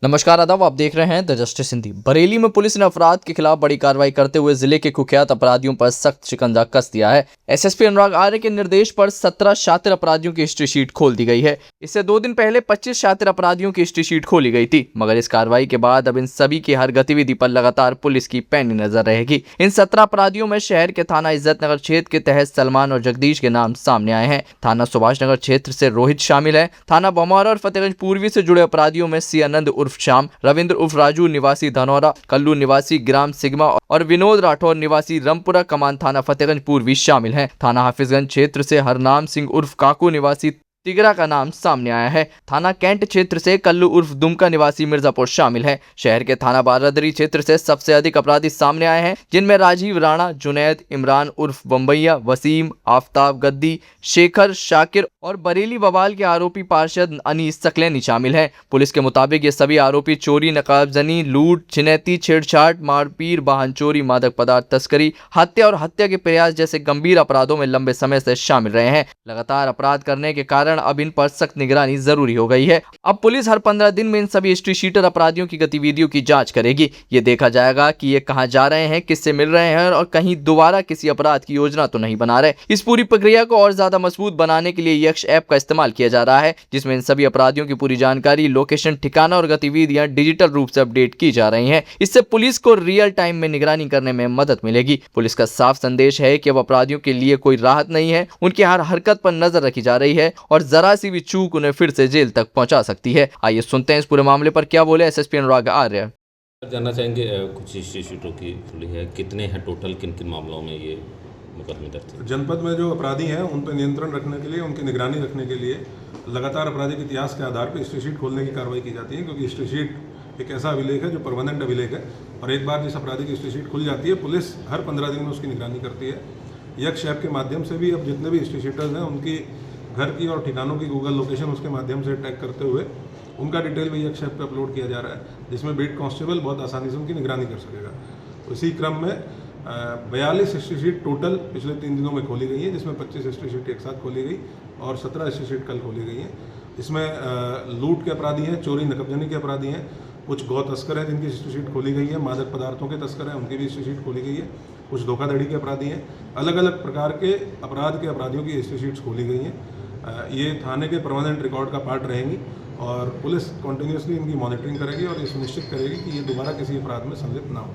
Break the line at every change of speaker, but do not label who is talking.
नमस्कार आदाब, आप देख रहे हैं द जस्टिस हिंदी। बरेली में पुलिस ने अपराध के खिलाफ बड़ी कार्रवाई करते हुए जिले के कुख्यात अपराधियों पर सख्त शिकंजा कस दिया है। एसएसपी अनुराग आर्य के निर्देश पर 17 शातिर अपराधियों की हिस्ट्री शीट खोल दी गई है। इससे 2 दिन पहले 25 शातिर अपराधियों की हिस्ट्री शीट खोली गई थी, मगर इस कार्रवाई के बाद अब इन सभी की हर गतिविधि पर लगातार पुलिस की पैनी नजर रहेगी। इन 17 अपराधियों में शहर के थाना इज्जत नगर क्षेत्र के तहत सलमान और जगदीश के नाम सामने आए हैं। थाना सुभाष नगर क्षेत्र से रोहित शामिल है। थाना बमौरा और फतेहगंज पूर्वी से जुड़े अपराधियों में सी आनंद उर्फ श्याम, रविंद्र उर्फ राजू निवासी धनौरा, कल्लू निवासी ग्राम सिग्मा और विनोद राठौर निवासी रामपुरा कमान थाना फतेहगंज पूर्वी शामिल हैं। थाना हाफिजगंज क्षेत्र से हरनाम सिंह उर्फ काकू निवासी तिगरा का नाम सामने आया है। थाना कैंट क्षेत्र से कल्लू उर्फ दुमका निवासी मिर्जापुर शामिल है। शहर के थाना बारादरी क्षेत्र से सबसे अधिक अपराधी सामने आए हैं, जिनमें राजीव राणा, जुनैद, इमरान उर्फ बम्बैया, वसीम, आफ्ताब गद्दी, शेखर, शाकिर और बरेली बवाल के आरोपी पार्षद अनीस सकलैनी शामिल हैं। पुलिस के मुताबिक ये सभी आरोपी चोरी, नकाबजनी, लूट, छिनैती, छेड़छाड़, मारपीट, वाहन चोरी, मादक पदार्थ तस्करी, हत्या और हत्या के प्रयास जैसे गंभीर अपराधों में लंबे समय से शामिल रहे हैं। लगातार अपराध करने के कारण अब इन पर सख्त निगरानी जरूरी हो गई है। अब पुलिस हर 15 दिन में इन सभी हिस्ट्री शीटर अपराधियों की गतिविधियों की जांच करेगी। ये देखा जाएगा कि ये कहां जा रहे हैं, किससे मिल रहे हैं और कहीं दोबारा किसी अपराध की योजना तो नहीं बना रहे। इस पूरी प्रक्रिया को और ज्यादा मजबूत बनाने के लिए यक्ष ऐप का इस्तेमाल किया जा रहा है, जिसमें इन सभी अपराधियों की पूरी जानकारी, लोकेशन, ठिकाना और गतिविधियां डिजिटल रूप से अपडेट की जा रही हैं। इससे पुलिस को रियल टाइम में निगरानी करने में मदद मिलेगी। पुलिस का साफ संदेश है कि अब अपराधियों के लिए कोई राहत नहीं है, उनकी हर हरकत पर नजर रखी जा रही है और जरा सी भी चूक उन्हें फिर से जेल तक पहुंचा सकती है। आइए सुनते हैं इस पूरे मामले पर क्या बोले एसएसपी अनुराग आर्य।
जानना चाहेंगे कुछ हिस्ट्री शीटों की खुली है, कितने हैं टोटल, किन किन मामलों में ये मुकदमे दर्ज हैं?
जनपद में जो अपराधी हैं उन पर नियंत्रण रखने के लिए, उनकी निगरानी रखने के लिए लगातार आपराधिक इतिहास के आधार पर हिस्ट्री शीट खोलने की कार्रवाई की जाती है, क्योंकि हिस्ट्री शीट एक ऐसा अभिलेख है जो परमानेंट अभिलेख है और एक बार जिस अपराधी की हिस्ट्री शीट खुल जाती है, पुलिस हर 15 दिन में उसकी निगरानी करती है। यक्ष ऐप के माध्यम से भी अब जितने भी हिस्ट्री शीटर्स हैं उनकी घर की और ठिकानों की गूगल लोकेशन उसके माध्यम से टैग करते हुए उनका डिटेल भी यक्ष ऐप पे अपलोड किया जा रहा है, जिसमें बीट कांस्टेबल बहुत आसानी से उनकी निगरानी कर सकेगा। तो इसी क्रम में 42 हिस्ट्री शीट टोटल पिछले 3 दिनों में खोली गई है, जिसमें 25 हिस्ट्री शीट एक साथ खोली गई और 17 हिस्ट्री शीट कल खोली गई हैं। इसमें लूट के अपराधी हैं, चोरी नकबजनी के अपराधी हैं, कुछ गौ तस्कर हैं जिनकी हिस्ट्री शीट खोली गई है, मादक पदार्थों के तस्कर हैं उनकी भी हिस्ट्री शीट खोली गई है, कुछ धोखाधड़ी के अपराधी हैं। अलग अलग प्रकार के अपराध के अपराधियों की हिस्ट्री शीट्स खोली गई हैं। ये थाने के परमानेंट रिकॉर्ड का पार्ट रहेंगी और पुलिस कंटिन्यूसली इनकी मॉनिटरिंग करेगी और ये सुनिश्चित करेगी कि ये दोबारा किसी अपराध में संलिप्त ना हो।